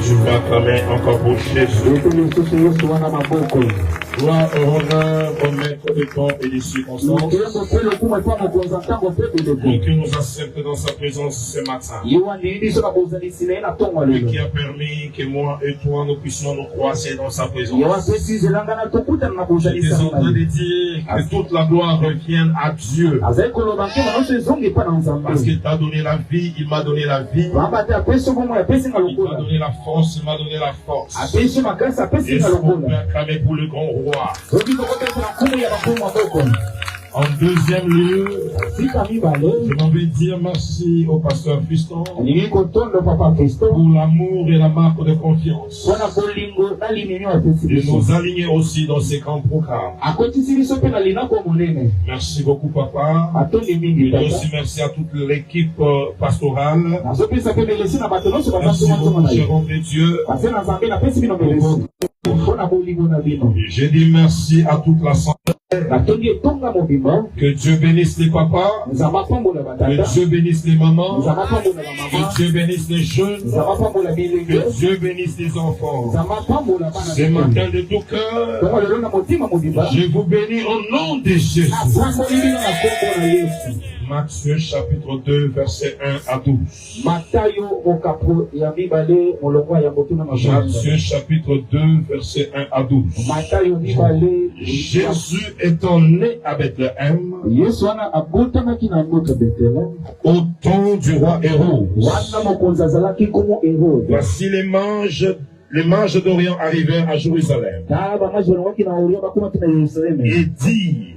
je vais acclamer encore pour Jésus. Gloire et honneur au maître des temps et des circonstances. Et qui nous accepte dans sa présence ce matin. Et qui a permis que moi et toi nous puissions nous croiser dans sa présence. J'étais en train de dire que toute la gloire revienne à Dieu. Parce qu'il t'a donné la vie, il m'a donné la vie. Il m'a donné la force, il m'a donné la force. Et ce qu'on peut acclamer pour le grand roi. En deuxième lieu, je m'en vais dire merci au pasteur Fiston pour l'amour et la marque de confiance. Et nous aligner aussi dans ces grands programmes. Merci beaucoup, papa. Et aussi merci à toute l'équipe pastorale. Merci beaucoup, Jérôme de Dieu. J'ai dit merci à toute l'assemblée. Que Dieu bénisse les papas, que Dieu bénisse les mamans, que Dieu bénisse les jeunes, que Dieu bénisse les enfants. Ce matin de tout cœur, je vous bénis au nom de Jésus. Matthieu chapitre 2, verset 1 à 12. Matthieu chapitre 2, verset 1 à 12. Jésus étant né à Bethléem, au temps du roi Hérode. Voici les mages d'Orient arrivèrent à Jérusalem. Et dirent,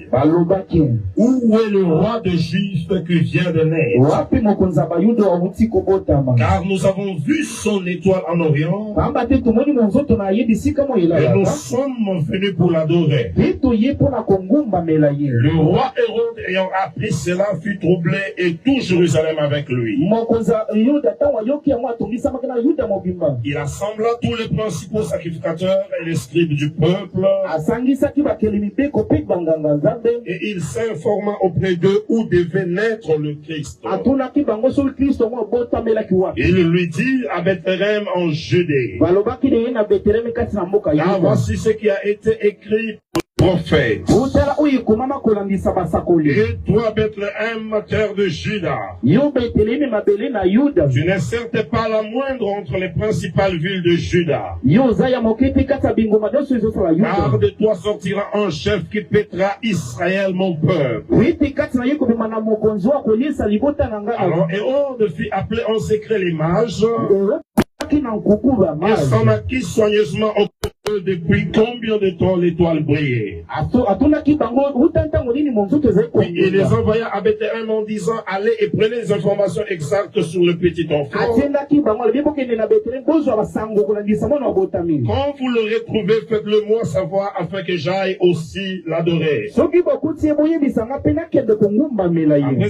où est le roi de Juifs qui vient de naître? Car nous avons vu son étoile en Orient et nous sommes venus pour l'adorer. Le roi Hérode ayant appris cela fut troublé et tout Jérusalem avec lui. Il assembla tous les principaux sacrificateurs et les scribes du peuple. Et il s'informa auprès d'eux où devait naître le Christ. Il lui dit à Bethléem en Judée. Là voici ce qui a été écrit. Prophète. Et toi, Bethléem, terre de Juda, tu n'es certes pas la moindre entre les principales villes de Juda. Car de toi sortira un chef qui paîtra Israël, mon peuple. Alors Hérode fit appeler en secret les mages et s'en acquit soigneusement auprès d'eux depuis combien de temps l'étoile brillait. Puis il les envoya à Bethléem en disant, allez et prenez les informations exactes sur le petit enfant. Quand vous l'aurez trouvé, faites-le moi savoir afin que j'aille aussi l'adorer. Après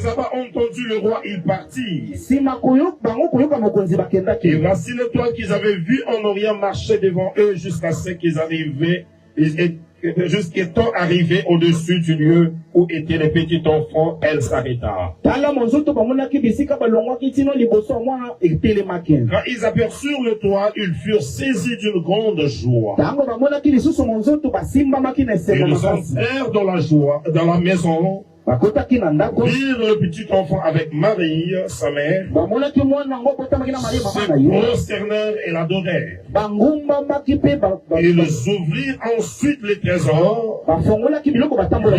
avoir entendu le roi, il partit. Et voici l'étoile qu'ils avaient vue en Orient marcher devant eux jusqu'à ce qu'ils arrivaient, jusqu'étant arrivés au-dessus du lieu où était le petit enfant, elle s'arrêta. Quand ils aperçurent l'étoile, ils furent saisis d'une grande joie. Ils entrèrent dans la joie, dans la maison. Virent le petit enfant avec Marie, sa mère, se prosternèrent et l'adorèrent. Ils ouvrirent ensuite les trésors, lui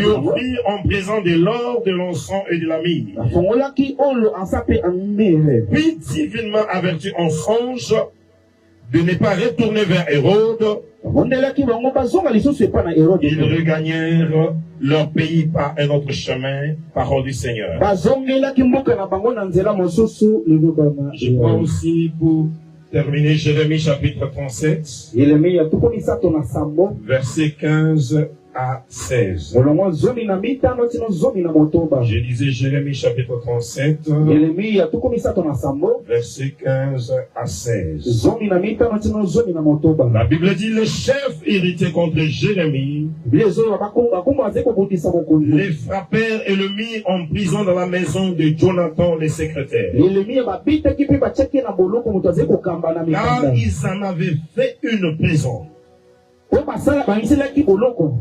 offrirent en présent de l'or, de l'encens et de la myrrhe. Puis divinement avertis en songe de ne pas retourner vers Hérode, ils regagnèrent leur pays par un autre chemin, parole du Seigneur. Je crois aussi pour terminer Jérémie chapitre 37, verset 15 à 16. Je lisais Jérémie chapitre 37, verset 15 à 16. La Bible dit, le chef irrité contre Jérémie les frappèrent et le mirent en prison dans la maison de Jonathan le secrétaire. Car ils en avaient fait une prison.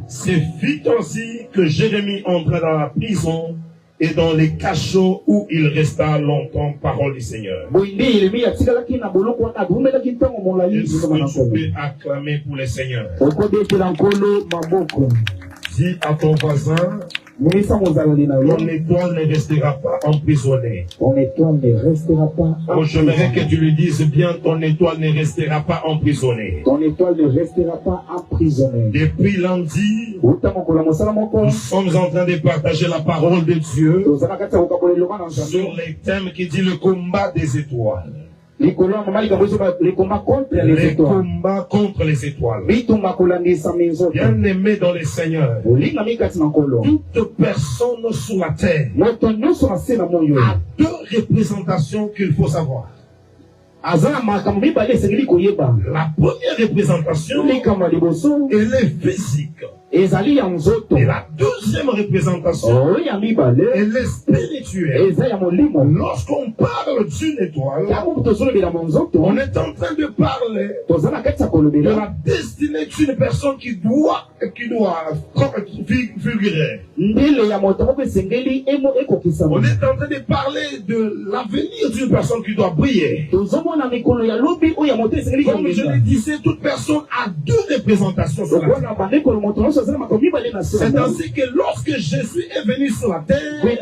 C'est vite ainsi que Jérémie entra dans la prison et dans les cachots où il resta longtemps, parole du Seigneur. Est-ce que tu peux acclamer pour le Seigneur? Dis à ton voisin, ton étoile ne restera pas emprisonnée. Ton étoile ne restera pas emprisonnée. J'aimerais que tu lui dises bien, ton étoile ne restera pas emprisonnée. Ton étoile ne restera pas emprisonnée. Depuis lundi, nous sommes en train de partager la parole de Dieu sur les thèmes qui dit le combat des étoiles. Les combats contre les étoiles. Bien-aimé dans le Seigneur, toute personne sur la terre a deux représentations qu'il faut savoir. La première représentation, elle est physique. Et la deuxième représentation, elle est spirituelle. Lorsqu'on parle d'une étoile, on est en train de parler de la destinée d'une personne qui doit figurer. On est en train de parler de l'avenir d'une personne qui doit briller. Comme je le disais, toute personne a deux représentations sur la terre. C'est ainsi que lorsque Jésus est venu sur la terre, il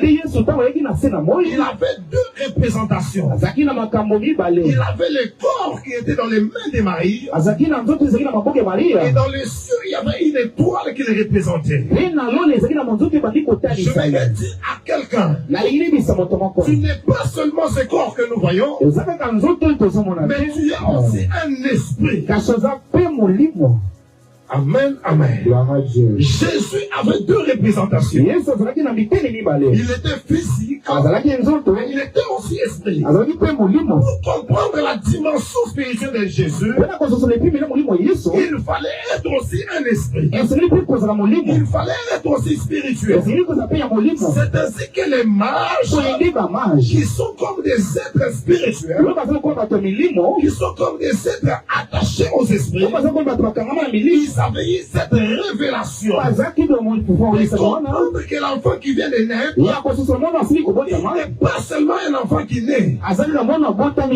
avait deux représentations. Il avait le corps qui était dans les mains de Marie. Et dans les cieux, il y avait une étoile qui le représentait. Je vais dire à quelqu'un, tu n'es pas seulement ce corps que nous voyons, mais tu as aussi un esprit. Amen, amen. Jésus avait deux représentations. Il était physique, mais il était aussi esprit. Pour comprendre la dimension spirituelle de Jésus, il fallait être aussi un esprit. Il fallait être aussi spirituel. C'est ainsi que les mages, qui sont comme des êtres spirituels, qui sont comme des êtres attachés aux esprits, ils avaient eu cette révélation de comprendre que l'enfant qui vient de naître, il n'est pas seulement un enfant qui naît,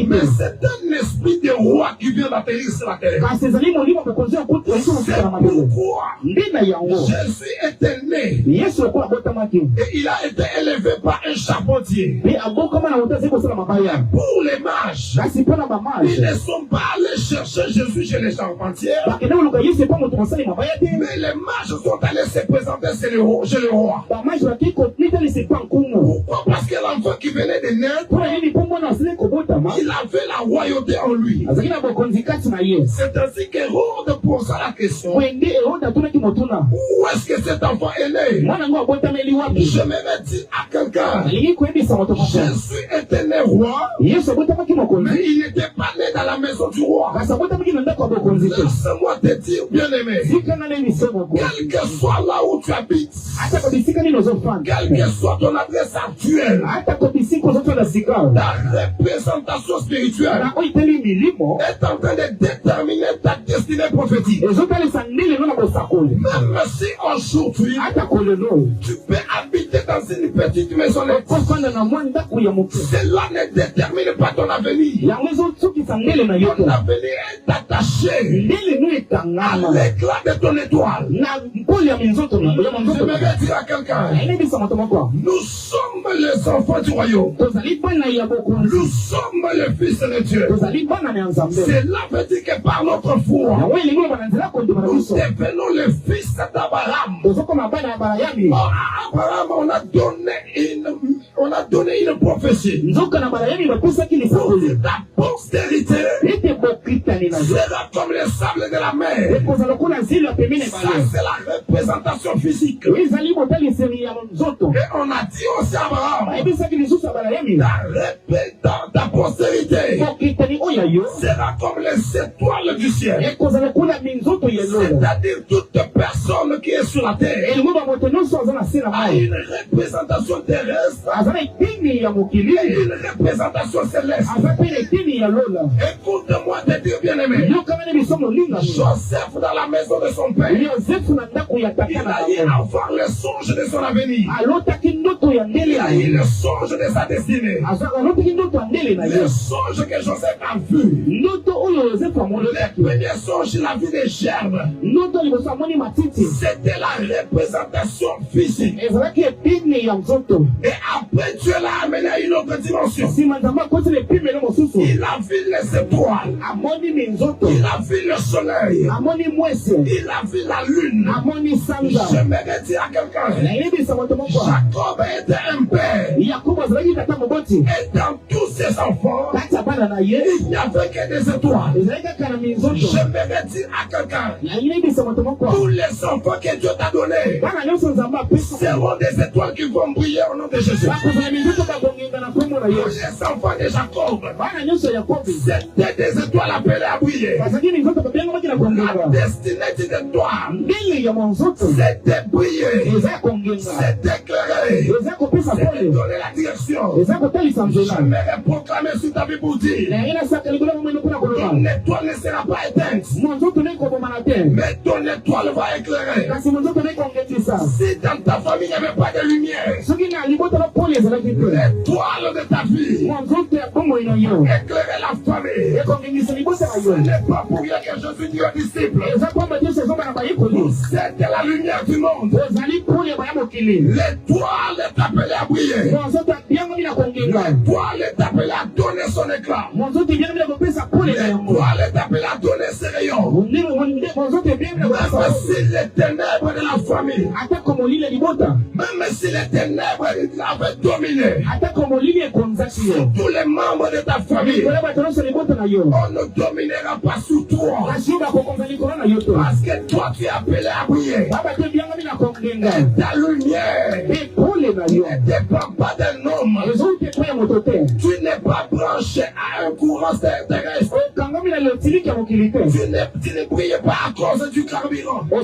mais c'est un esprit de roi qui vient d'atterrir sur la terre. C'est pourquoi Jésus était né et il a été élevé par un charpentier. Pour les mages, ils ne sont pas allés chercher Jésus chez les charpentiers, mais les mages sont allés se présenter chez le roi. Pourquoi? Parce que l'enfant qui venait de naître, il avait la royauté en lui. C'est ainsi qu'Hérode posa la question, où est-ce que cet enfant est né? Je me dis à quelqu'un, Jésus était né roi, mais il n'était pas né dans la maison du roi. Laisse-moi te dire, bien-aimé, quel que soit là où tu habites, quelle que soit ton adresse actuelle, ta représentation spirituelle est en train de déterminer ta destinée prophétique. Même si aujourd'hui tu peux habiter dans une petite maison, cela ne détermine pas ton avenir. Ton avenir est attaché à l'éclat de ton étoile. Je vais dire à quelqu'un, nous sommes les enfants du royaume. Nous sommes les fils de Dieu. Cela veut dire que par notre foi, nous devenons les fils d'Abraham. Or, à Abraham, on a donné on a donné une prophétie. Pour ta postérité sera comme les sables de la mer. Ça, c'est la représentation physique. Et on a dit aussi à Abraham, ta postérité sera comme les étoiles du ciel. C'est-à-dire toute personne qui est sur la terre a une représentation terrestre et une représentation céleste. Écoute-moi, tes Dieu bien-aimé. Joseph, dans la maison de son père, il a eu à voir le songe de son avenir. Il a eu le songe de sa destinée. Le songe que Joseph a vu. Le premier songe, il a vu des gerbes. C'était la représentation physique. Et après, Dieu l'a amené à une autre dimension. Il a vu les étoiles. Il a vu le soleil. Il a vu la lune. J'aimerais dire à quelqu'un, Jacob était un père. Et dans tous ses enfants, il n'y avait que des étoiles. J'aimerais dire à quelqu'un, tous les enfants que Dieu t'a donnés seront des étoiles qui vont briller au nom de Jésus. Les enfants de Jacob, c'était des étoiles appelées à briller. La destinée de toi, c'était briller, c'était éclairer, c'était donner la direction. J'aimerais proclamer sur ta vie pour dire, ton étoile ne sera pas éteinte, mais ton étoile va éclairer. Si dans ta famille il n'y avait pas de lumière, l'étoile de ta vie éclairer la famille. Ce n'est pas pour rien que Jésus dit aux disciples, vous êtes la lumière du monde. L'étoile est appelée à briller. L'étoile est appelée à donner son éclat. L'étoile est appelée à donner ses rayons. Même si les ténèbres de la famille, même si les ténèbres l'avaient dominé, tous les membres de ta famille, on ne dominera pas sous toi. Parce que toi tu es appelé à briller. Ta lumière ne dépend pas d'un homme. Tu n'es pas branché à un courant terrestre. Tu ne brilles pas à cause du carburant. Tu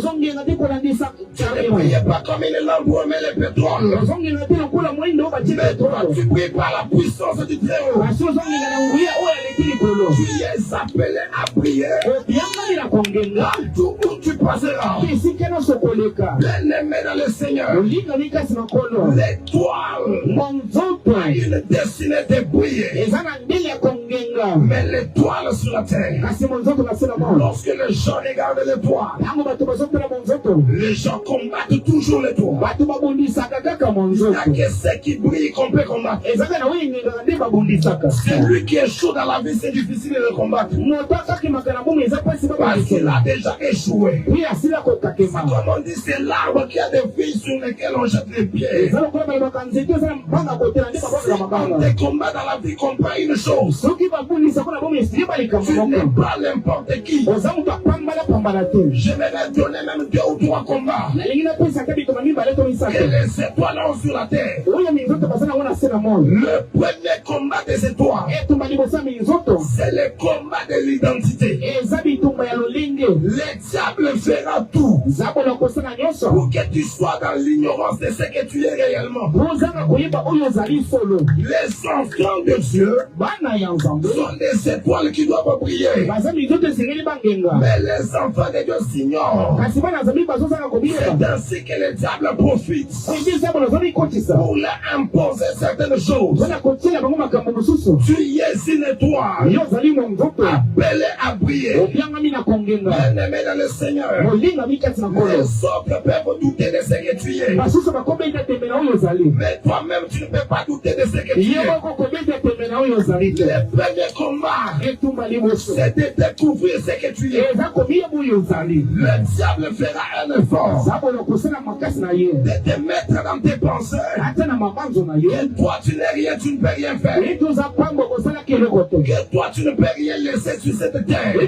ne brilles pas comme une lampe où on met le pétrole. Mais toi, tu brilles par la puissance du Très-Haut. Tu es appelé à briller. Partout où tu passeras. Bien-aimé dans le Seigneur, l'étoile a une destinée de briller. Mais l'étoile sur la terre, lorsque les gens regardent l'étoile, les gens combattent toujours l'étoile. Il n'y a que ceux qui brillent qu'on peut combattre. C'est lui qui est chaud dans la vie, c'est difficile de le combattre. Parce qu'il a déjà échoué. Comme on dit, c'est l'arbre qui a des filles sur lesquelles on jette les pieds. Si on te combat dans la vie, comprends une chose. Tu n'es pas n'importe qui. J'aimerais donner même 2 ou 3 combats que les étoiles ont sur la terre. Le premier combat des étoiles, c'est le combat de l'identité. Le diable fera tout pour que tu sois dans l'ignorance de ce que tu es réellement. Les enfants de Dieu sont des étoiles qui doivent briller. Mais les enfants de Dieu s'ignorent. C'est ainsi que le diable profite pour leur imposer certaines choses. Tu es une étoile appelée à briller. Bien-aimé dans le Seigneur, les autres peuvent douter de ce que tu es. Mais toi-même, tu ne peux pas douter de ce que tu es. Le premier combat, c'est de découvrir ce que tu es. Le diable fera un effort de te mettre dans tes pensées. Que toi, tu n'es rien, tu ne peux rien faire. Que toi, tu ne peux rien laisser sur cette terre. Il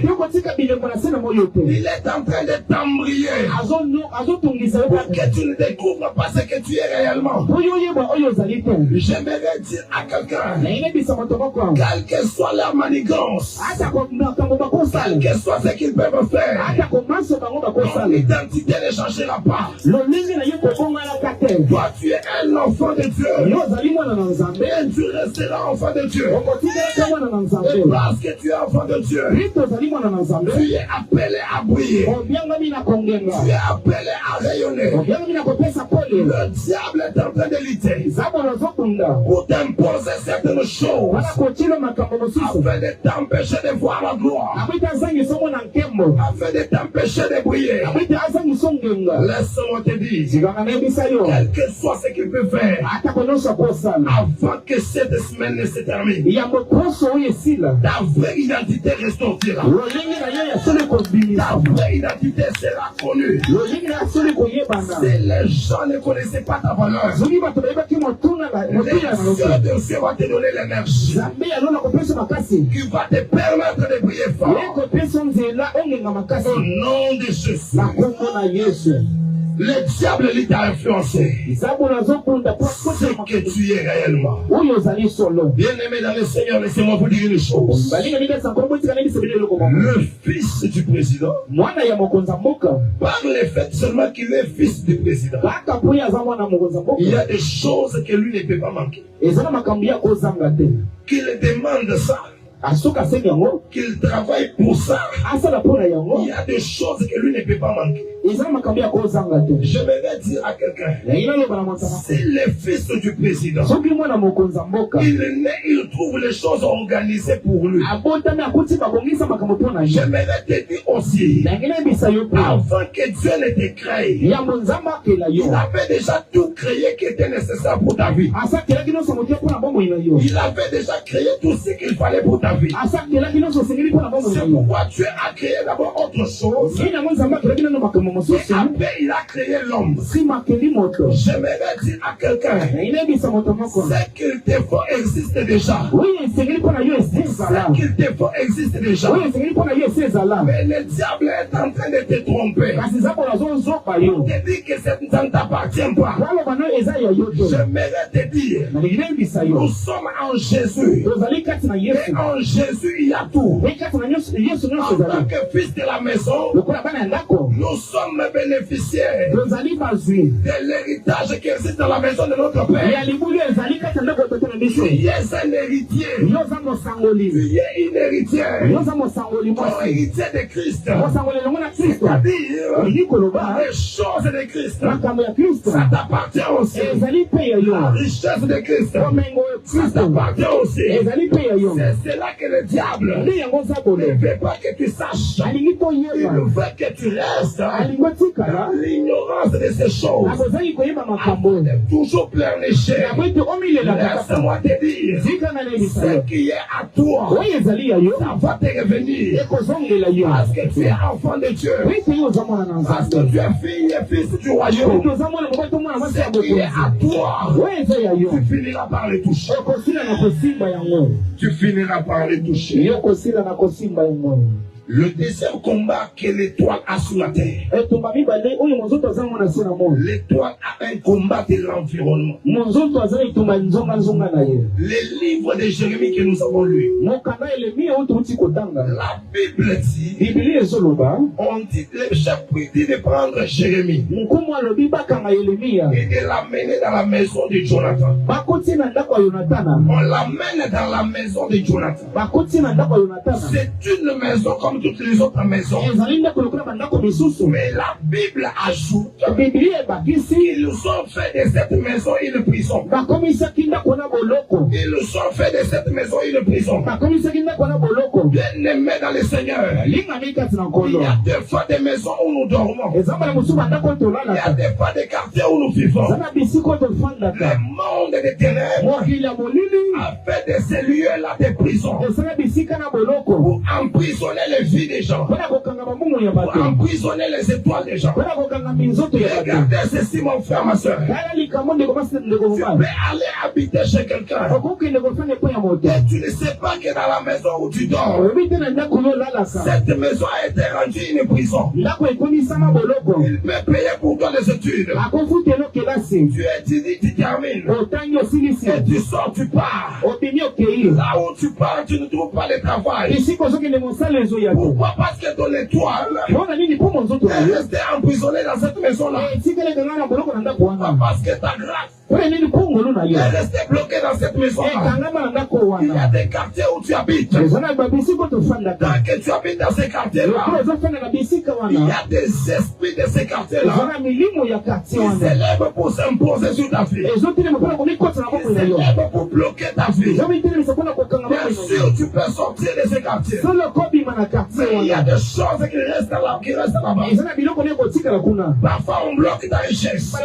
est en train de t'embryer pour que tu ne découvres pas ce que tu es réellement. J'aimerais dire à quelqu'un, quelle que soit leur manigance, quel que soit ce qu'ils peuvent faire, ton identité ne changera pas. Toi, tu es un enfant de Dieu. Et tu resteras enfant de Dieu. Et parce que tu es enfant de Dieu, tu es appelé à briller. Tu es appelé à rayonner. Le diable est en train de lutter pour t'imposer certaines choses afin de t'empêcher de voir la gloire, afin de t'empêcher de briller. Laisse-moi te dire, quel que soit ce qu'il peut faire, avant que cette semaine ne se termine, ta vraie identité ressortira. Ta vraie identité sera connue. Si les gens ne connaissaient pas ta valeur, les Dieu va te donner l'énergie qui va te permettre de briller fort. Au nom de Jésus. Le diable lui t'a influencé. Ce que tu es réellement. Bien-aimé dans le Seigneur, laissez-moi vous dire une chose. Le fils du président, par le fait seulement qu'il est fils du président, il y a des choses que lui ne peut pas manquer. Qu'il demande ça, qu'il travaille pour ça, il y a des choses que lui ne peut pas manquer. J'aimerais dire à quelqu'un, c'est le fils du président. Il est né, il trouve les choses organisées pour lui. J'aimerais te dire aussi, avant que Dieu ne te crée, il avait déjà tout créé qui était nécessaire pour ta vie. Il avait déjà créé tout ce qu'il fallait pour ta vie. C'est pourquoi Dieu a créé d'abord autre chose. Et après, il a créé l'homme. J'aimerais dire à quelqu'un, ce qu'il te faut existe déjà. Ce qu'il te faut existe déjà. Mais le diable est en train de te tromper. Pour te dire que ça ne t'appartient pas. J'aimerais te dire, nous sommes en Jésus. Et en Jésus, il y a tout. En tant que fils de la maison, nous sommes bénéficiaires de l'héritage qui existe dans la maison de notre Père. Tu es un héritier. Tu es une héritière. Ton héritier de Christ. C'est-à-dire, les choses de Christ, ça t'appartient aussi. La richesse de Christ, ça t'appartient aussi. C'est cela que le diable ne veut pas que tu saches. Il veut que tu restes dans l'ignorance de ces choses. Avant de toujours pleurnicher, laisse-moi te dire, ce qui est à toi, ça va te revenir. Parce que tu es enfant de Dieu. Parce que tu es fille et fils du royaume. Ce qui est à toi, tu finiras par le toucher. Tu finiras par le toucher. Le deuxième combat que l'étoile a sur la terre. L'étoile a un combat de l'environnement. Les livres de Jérémie que nous avons lus. La Bible dit, on dit le chef dit de prendre Jérémie et de l'amener dans la maison de Jonathan. On l'amène dans la maison de Jonathan. C'est une maison comme comme toutes les autres maisons. Mais la Bible ajoute qu'ils ont fait de cette maison une prison. Ils ont fait de cette maison une prison. Bien-aimés dans le Seigneur, il y a des fois des maisons où nous dormons. Il y a des fois des quartiers où nous vivons. Le monde des ténèbres a fait de ces lieux-là des prisons pour emprisonner les vies des gens, pour emprisonner les étoiles des gens. Regardez ceci, mon frère, ma soeur. Tu peux aller habiter chez quelqu'un et tu ne sais pas que dans la maison où tu dors, cette maison a été rendue une prison. Il peut payer pour toi les études. Tu étudies, tu termines. Et tu sors, tu pars. Là où tu pars, tu ne trouves pas le travail. Pourquoi? Parce que ton étoile est restée emprisonnée dans cette maison-là. Parce que ta grâce est restée bloquée dans cette maison-là. Il y a des quartiers où tu habites. Tant que tu habites dans ces quartiers-là, il y a des esprits de ces quartiers-là qui s'élèvent pour s'imposer sur ta vie. Ils s'élèvent pour bloquer ta vie. Bien sûr, tu peux sortir de ces quartiers. Mais il y a des choses qui restent là-bas. Parfois, on bloque ta richesse.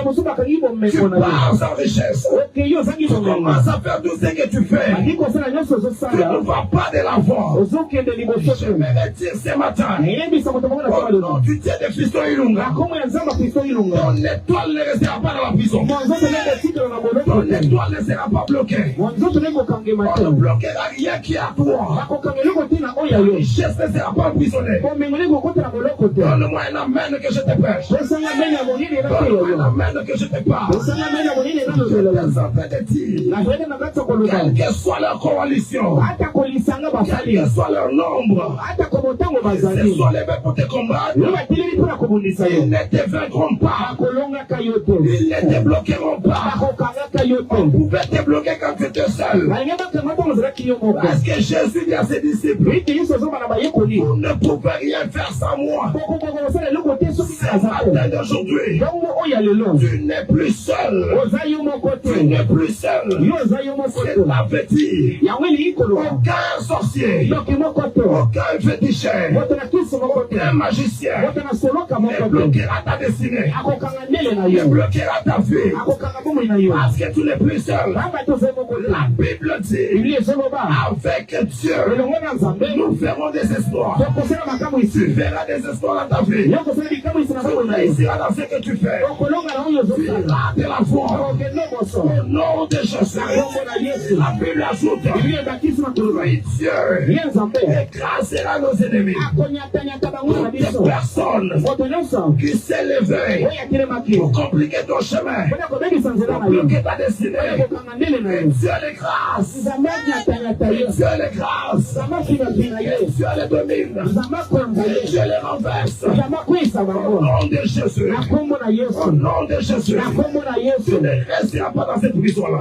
Tu pars sans richesse. Tu commences à faire tout ce que tu fais. Tu ne vas pas de l'avant. Je vais dire ce matin, au nom du Dieu de Fiston Ilunga, ton étoile ne restera pas dans la prison. Ton étoile ne sera pas bloquée. On ne bloquera rien qui est à toi. Ta richesse ne sera pas emprisonnée. Donne-moi un amen que je te prêche. Donne-moi un amen que je te parle. Je suis en train de dire, quelle que soit leur coalition, quel que soit leur nombre, ils se sont levés pour te combattre. Ils ne te vaincront pas. Ils ne te bloqueront pas. On pouvait te bloquer quand tu étais seul. Parce que Jésus dit à ses disciples, vous ne pouvez rien faire sans moi. Ce matin d'aujourd'hui, tu n'es plus seul. Tu n'es plus seul. C'est la bêtise. Aucun sorcier, aucun féticheur, aucun magicien ne bloquera ta destinée, ne bloquera ta vie, parce que tu n'es plus seul. La Bible dit, avec Dieu, nous ferons des espoirs. Tu verras des espoirs dans ta vie. Tu réussiras dans ce que tu fais. Tu iras de la foi. Au nom de Jésus, la Bible ajoute, Dieu écrasera nos ennemis. Toutes personnes qui s'élèvent pour compliquer ton chemin, pour bloquer ta destinée, Dieu les grâce. Dieu les grâce. Dieu les domine. Dieu les renverse. Au nom de Jésus. Au nom de Jésus. Tu ne resteras pas dans cette prison-là.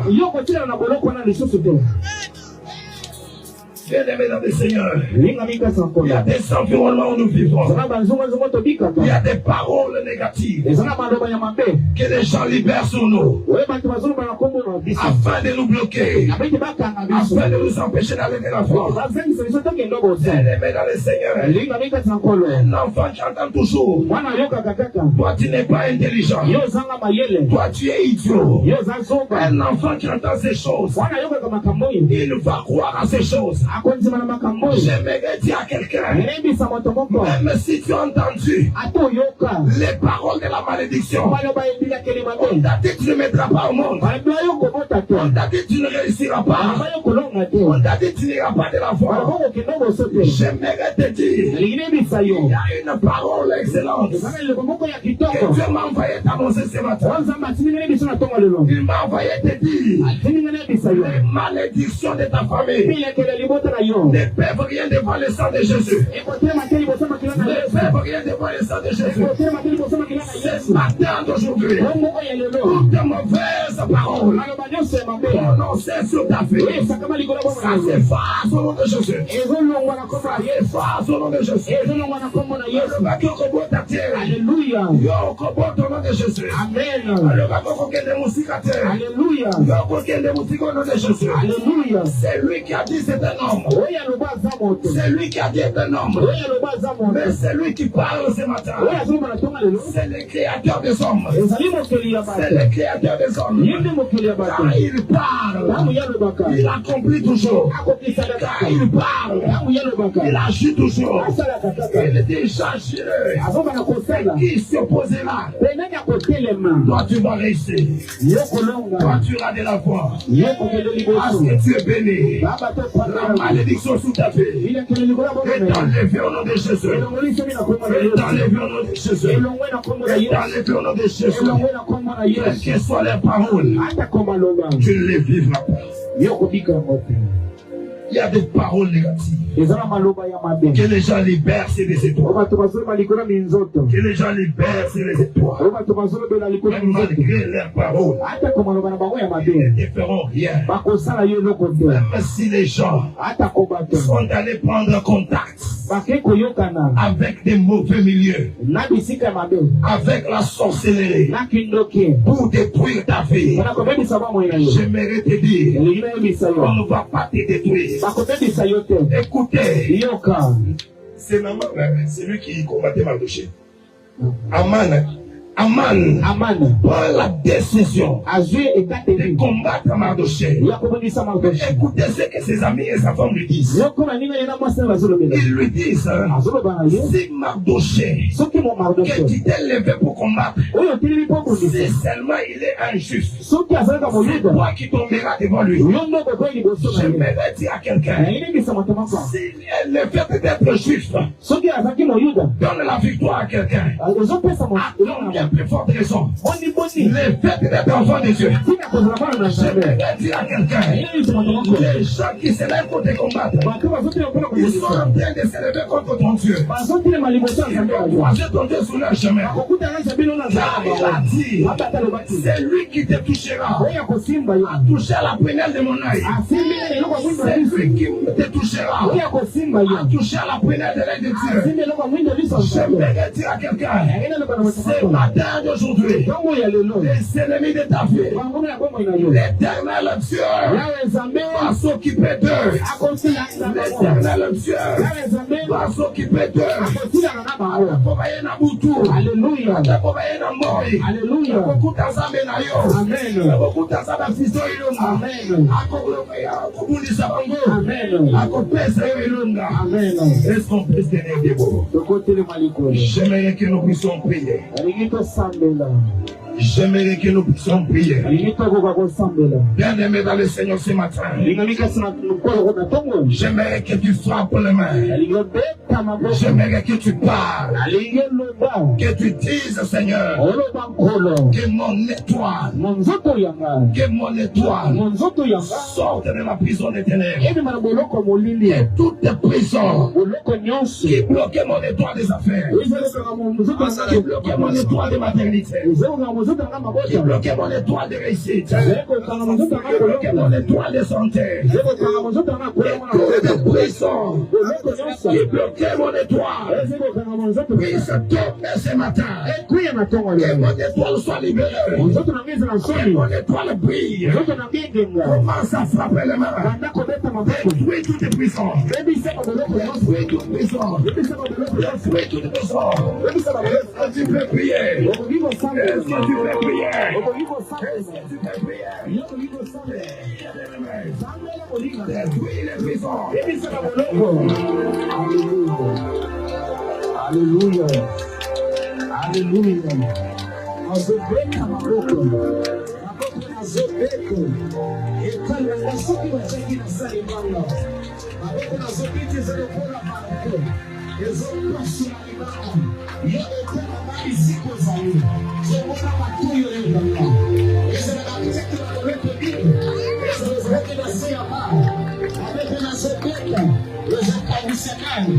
Bien-aimés dans le Seigneur, il y a des environnements où nous vivons. Il y a des paroles négatives que les gens libèrent sur nous afin de nous bloquer, afin de nous empêcher d'aller de l'avant. Bien-aimés dans le Seigneur, un enfant qui entend toujours, toi tu n'es pas intelligent, toi tu es idiot. Un enfant qui entend ces choses, il va croire à ces choses. J'aimerais dire à quelqu'un, même si tu as entendu les paroles de la malédiction, on t'a dit que tu ne mettras pas au monde, on t'a dit que tu ne réussiras pas, on t'a dit que tu n'iras pas de la foi. J'aimerais te dire, il y a une parole excellente que Dieu m'a envoyé t'annoncer ce matin. Il m'a envoyé te dire, les malédictions de ta famille ne peuvent rien devant le sang de Jésus. Ne peuvent rien devant le sang de Jésus. Ce matin, aujourd'hui, toute mauvaise parole prononcée sur ta fille, ça s'efface au nom de Jésus. Ça s'efface au nom de Jésus. Alléluia. Au nom de Jésus. Amen. Alléluia. Alléluia. C'est lui qui a dit c'est un homme. C'est lui qui a dit c'est un homme. Mais c'est lui qui parle ce matin. C'est le créateur des hommes. C'est le créateur des hommes. Car il parle. Il accomplit toujours. Car il parle. Il agit toujours. Il est déjà géré. Qui s'opposera? Toi tu vas réussir. Toi tu auras de la foi. Parce que tu es béni. La malédiction sous ta vie est enlevée au nom de Jésus. Est enlevée au nom de Jésus. Est enlevée au nom de Jésus. Quelles que soient les paroles, tu ne les vivras pas. Il y a des paroles négatives. Que les gens libèrent, c'est des étoiles. Que les gens libèrent, c'est les étoiles. Même malgré leurs paroles, ils ne feront rien. Même si les gens sont allés prendre contact avec des mauvais milieux, avec la sorcellerie, pour détruire ta vie, j'aimerais te dire, on ne va pas te détruire. Écoutez, c'est lui qui combattait Mardochée. Aman prend la décision de combattre Mardochée. Écoutez ce que ses amis et sa femme lui disent. Ils lui disent, si Mardochée, que tu t'es levé pour combattre, si seulement il est injuste, c'est toi qui tomberas devant lui. J'aimerais dire à quelqu'un, si le fait d'être juif donne la victoire à quelqu'un, plus forte raison. Le fait d'être enfant de Dieu. J'aimerais dire à quelqu'un, les gens qui se lèvent pour te combattre, ils sont en train de se lever contre ton Dieu. Ils vont croiser ton Dieu sur leur chemin. Car il a dit, c'est lui qui te touchera. A touché à la prunelle de mon œil. C'est lui qui te touchera. A touché à la prunelle de l'œil de Dieu. J'aimerais dire à quelqu'un, c'est matin d'aujourd'hui, les ennemis de ta vie, l'éternel Dieu va s'occuper d'eux. L'éternel Dieu va s'occuper d'eux. Alléluia. Est-ce qu'on peut se tenir debout? J'aimerais que nous puissions prier. J'aimerais que nous puissions prier. Bien-aimé dans le Seigneur ce matin, j'aimerais que tu frappes les mains. J'aimerais que tu parles. Que tu dises, Seigneur, que mon étoile sorte de ma prison des ténèbres. Et toute prison qui bloquait mon étoile des affaires, qui bloquait mon étoile de maternité, qui bloquait mon étoile de réussite, qui bloquait mon étoile de santé, et toute prison qui bloquait mon étoile puisse tomber ce matin. Que mon étoile soit libérée. Que mon étoile brille. Commence à frapper les mains. Détruis toutes les puissances. Détruis toutes les puissances. Détruis toutes les puissances. Est-ce que tu peux prier? Est-ce que tu peux prier? Est-ce que tu peux prier? Détruis les puissances. Alléluia. Alléluia. Azobeka maboko. Azobeka. Ekala nasuki wachaki na sali manga. Maboko nazobiti zilokula maboko. Ezopasu na imanga. Yo ekala mali ziko zayo. Zobona matuyo yenganga.